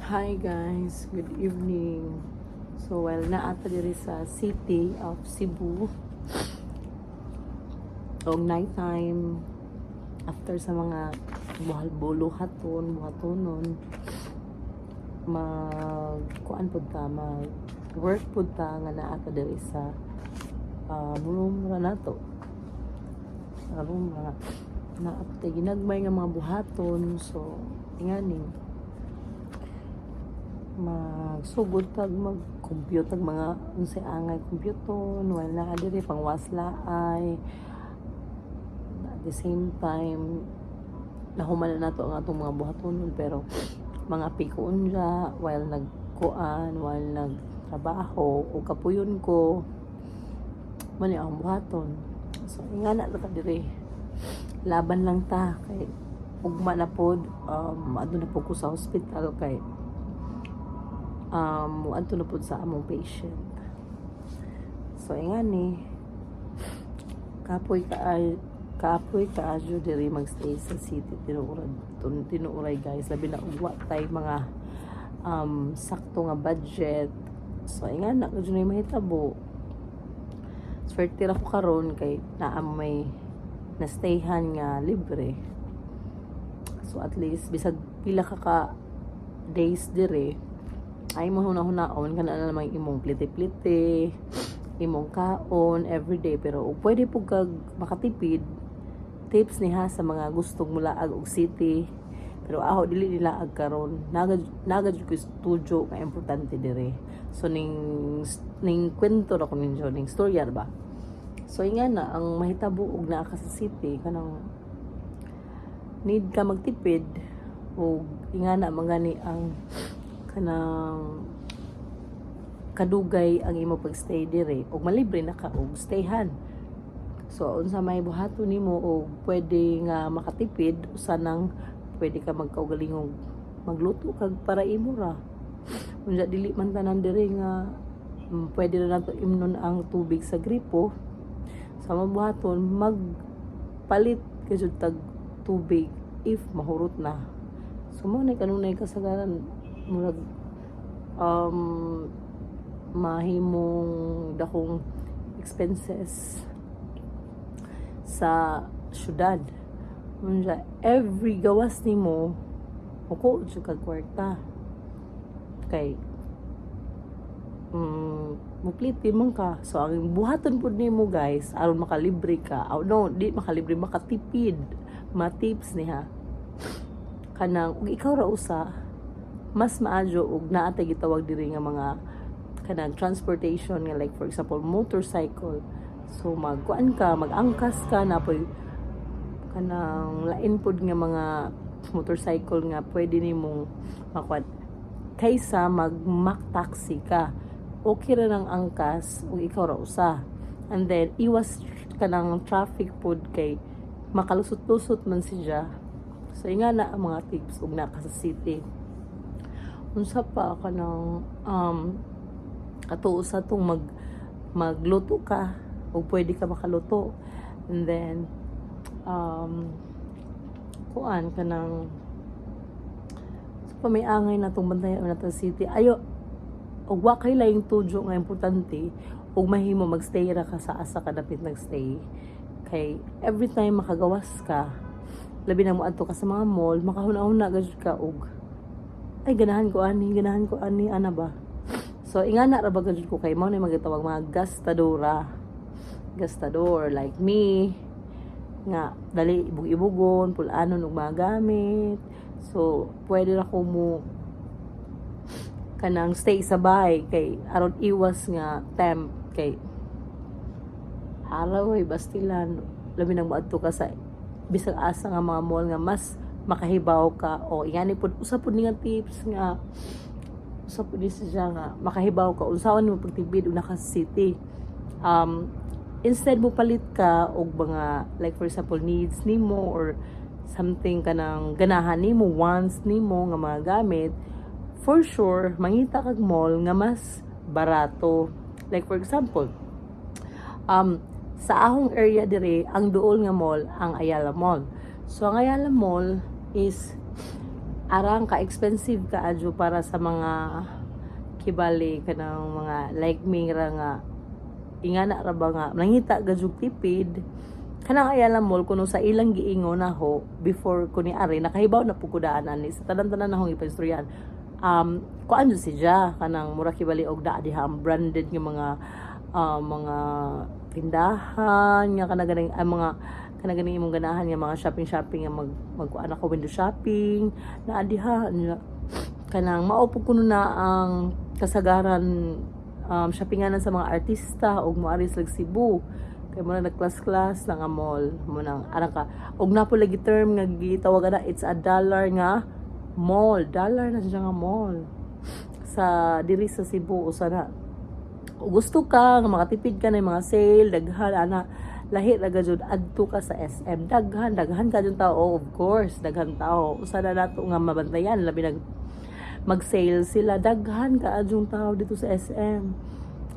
Hi guys, good evening. So while naata diri sa city of Cebu, og night time after sa mga buhatonon, kuan pud ta, mag work pud ta nga naata diri sa room ra nato. Room ra naata ginagmay nga mga buhaton, so ingani magsugod tag mag-compute tag mga unsay angay computon while naa diri pangwaslaay. At the same time nahuman na nato ang atong mga buhaton, pero mga pikuon ra while nagtrabaho o kapuyon ko man ang buhaton. So ingana ta diri, laban lang ta kay ugma na pod. Adto na po ko sa hospital kay adto na po sa among patient. So ingani kapoy kaayo diri magstay sa city tinuuray guys, labi na ugwa tay mga sakto nga budget. So ingana ko dyan mahitabo, swerte ra ko karon kay naa may nastayhan nga libre. So at least bisag pila ka days dire ay mo hunaon ka na namang imong plite-plite, imong kaon everyday. Pero pwede po kag makatipid, tips niha sa mga gustong mulaag og city pero aho dili nila ag karon nagad ko studio ka importante dire. So ning kwento ra ko ninyo ning storya ba. So ingana ang mahitabo og naa ka sa city kanang need ka magtipid og ingana magani ang kanang kadugay ang imo pagstay dire og malibre na ka og stayhan. So unsa may buhaton nimo og pwede nga makatipid, usa nang pwede ka magkaugalingog magluto kag para imo ra. Unya dili man tanan dire nga pwede na nato imnon ang tubig sa gripo. Sa mabuhaton magpalit kayo tag tubig if mahurot na. So mo na kanunay kasagaran murag mahimong dakong expenses sa syudad. Unya every gawas nimo uko jud kag kwarta kay mupliti man ka. So ang buhaton pud nimo guys aron makalibre ka, di makalibre, makatipid, tips niha kanang ug ikaw ra usa mas maadyo og naatay gitawag diri nga mga kanang transportation nga, like for example motorcycle. So magkuan ka, magangkas ka na poy kanang lain pod nga mga motorcycle nga pwede nimong makuan kaysa mag taxi ka. Okay ra nang angkas ug ikaw ra usa, and then iwas kanang traffic pod kay makalusot-lusot man siya. So ingana ang mga tips ug naka sa city. Unsa pa kanang ato usa tong magluto ka o pwede ka makaluto, and then kuan kanang sa may angay na tong bantayan na city ayo og wa kay laing tudyo nga importante ug mahimo magstay ra ka sa asa ka dapit nagstay kay every time makagawas ka, labi na mo adto ka sa mga mall, makahuna-huna gud ka og ay ganahan ko ani ana ba. So ingana ra ba gud ko kay mao na magtawag mga gastador like me nga dali ibug-ibugon pulanon og mga gamit. So pwede ra ko mo kanang stay sa bahay kay aron iwas nga temp kay araw ay bastilan, labi nang maadto ka sa bisag asa nga mga mall nga mas makahibaw ka. O ingani pud usa pud nga tips nga usa pud siya nga makahibaw ka unsaon mo pagtibid og naka city. Instead mo palit ka og mga like for example needs nimo or something kanang ganahan nimo, wants nimo nga mga gamit, for sure mangita kag mall nga mas barato. Like for example sa ahong area dire ang duol nga mall ang Ayala Mall. So ang Ayala Mall is arang ka expensive ka adyo para sa mga kibali kanang mga like me ra nga ingana ra ba nga nangita gadyog tipid kanang ayala mall kuno sa ilang giingon na ho before ko ni ari nakahibaw na pugudaan ani sa tanan-tanan na hong ipaistoryan kuan jud siya kanang mura kibali og daa diha ang branded nga mga tindahan nga kanaganing mga kanaganing imong ganahan nga mga shopping nga magkuan ako window shopping na diha kanang maupog kuno na ang kasagaran shoppinganan sa mga artista og moari sa Cebu kay mo na nag-class na nga mall mo nang arang ka og napo lagi term nga gitawag na it's a dollar nga mall dollar na siya nga mall sa diri sa Cebu usa na gusto ka nga makatipid ka na mga sale daghan ana lahi ra gajud adto ka sa SM daghan ka jud tao of course daghan tao usa na nato nga mabantayan labi nag mag-sale sila daghan ka adjung tao dito sa SM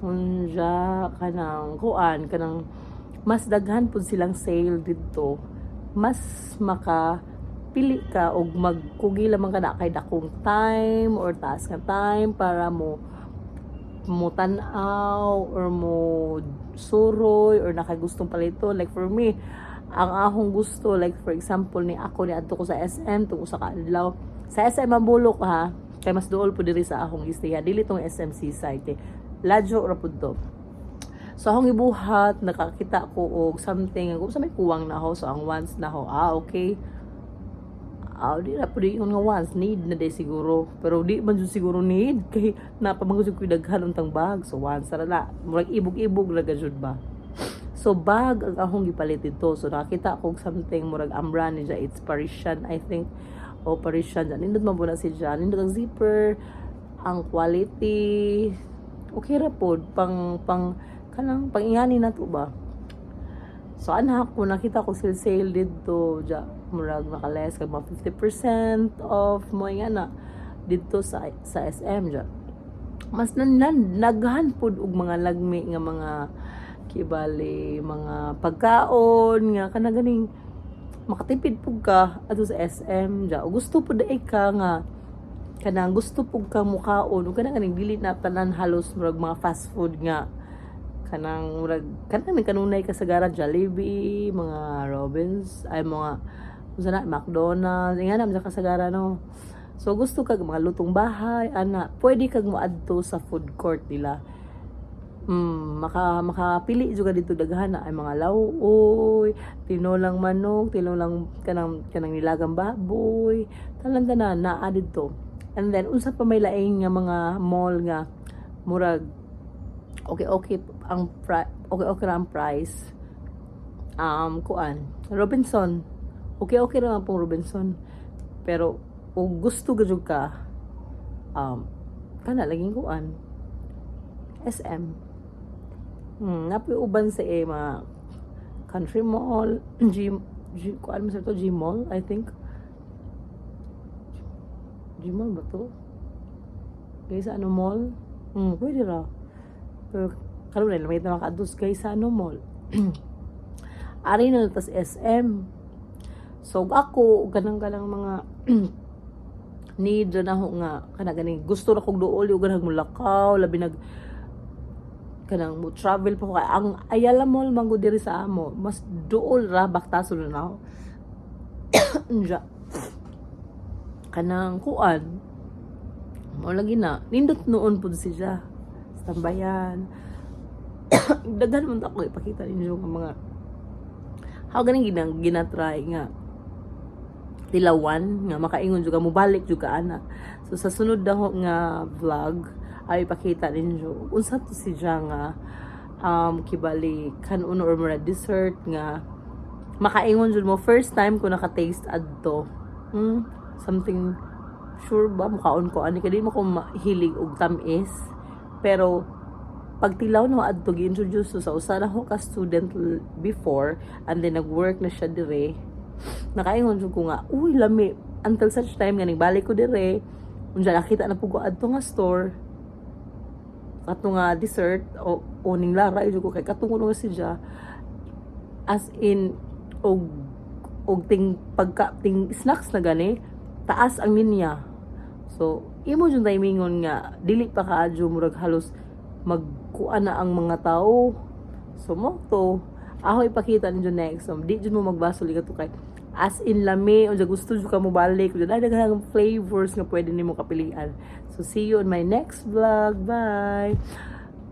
unja kanang kuan kanang mas daghan pud silang sale dito mas makapili ka og magkugi lamang ka na kay dakong time or taas nga time para mo tan-aw or mo suroy or nakagustong palito like for me ang ahong gusto like for example ni ako ni adto ko sa SM tung usa ka adlaw sa SM Mabulok ha kay mas duol po diri sa ahong istorya dili tong SMC site ladyo ra pud to so ahong ibuhat nakakita ko og something kung sa may kuwang na ho so ang once na ho okay di na po di yung nga once need na day siguro pero di man dyan siguro need kay napamangusog ko daghan untang bag so once na na murag ibog-ibog na gajud ba so bag ang akong gipalit dito so nakita ko something murag ambran niya it's Parisian I think o Parisian dyan nindot man po na si dyan nindot ang zipper ang quality okay ra po pang kanang pangingani na to ba so anak ko nakita ko sale dito dyan murag nakales kag mga 50% off mo nga na dito sa SM dyan mas naghan pud og mga lagmi nga mga kibali mga pagkaon nga kanaganing makatipid pud ka ato sa SM dyan o gusto pud ay ka nga kanang gusto pud ka mukaon o kanang dili na tanan halos murag mga fast food nga kanang murag kanang kanunay kasagaran Jollibee mga Robins ay mga usa na McDonald's nga na kasagaran no so gusto kag mga lutong bahay ana pwede kag moadto sa food court nila makapili juga dito daghan ay mga lauoy tinolang manok tinolang kanang nilagang baboy tanan naa dito and then unsa pa may laing nga mga mall nga murag okay ang okay ang price kuan Robinson okay ra pong Robinson pero kung gusto gajud ka kana laging kuan SM napoy uban sa mga Country Mall kuan mo sa to G Mall I think G Mall ba to guys ano mall pwede ra pero karon na lamay na makadus guys sa ano mall ari na tas SM so ako ganang mga need na ho nga kanang gusto na kog duol yung ganang mulakaw labi nag kanang mo travel pa ko ang Ayala Mall mango diri sa amo mas duol ra baktaso na ako kanang kuan mo lagi na nindot noon pud siya tambayan daghan man ako ipakita ninyo nga mga how ganing ginatry nga tilawan nga makaingon juga mo balik juga ana so sa sunod daw nga vlog ay ipakita ninyo unsa to siya nga kibali kanuno or mura dessert nga makaingon jud mo first time ko naka-taste adto something sure ba mukaon ko ani kay di mo ko mahilig og tamis pero pagtilaw no adto gi-introduce sa usa na ko ka student before and then nag-work na siya dire nakaingon jud ko nga uy lami until such time nga balik ko dire unja nakita na pud ko adto nga store ato nga dessert o ning lara jud ko kay katong nga siya as in og ting snacks na gani taas ang linya. So imo jud timingon nga dili pa kaadyo murag halos magkuan na ang mga tao. So mo to ako ipakita ninyo next. So, di jud mo magbasol ka to kay as in lami o gusto jud ka mo balik jud ay daghang flavors nga pwede nimo kapilian. So see you on my next vlog. Bye.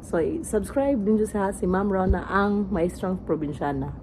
So subscribe din sa si Ma'am Rona ang maestrang probinsyana.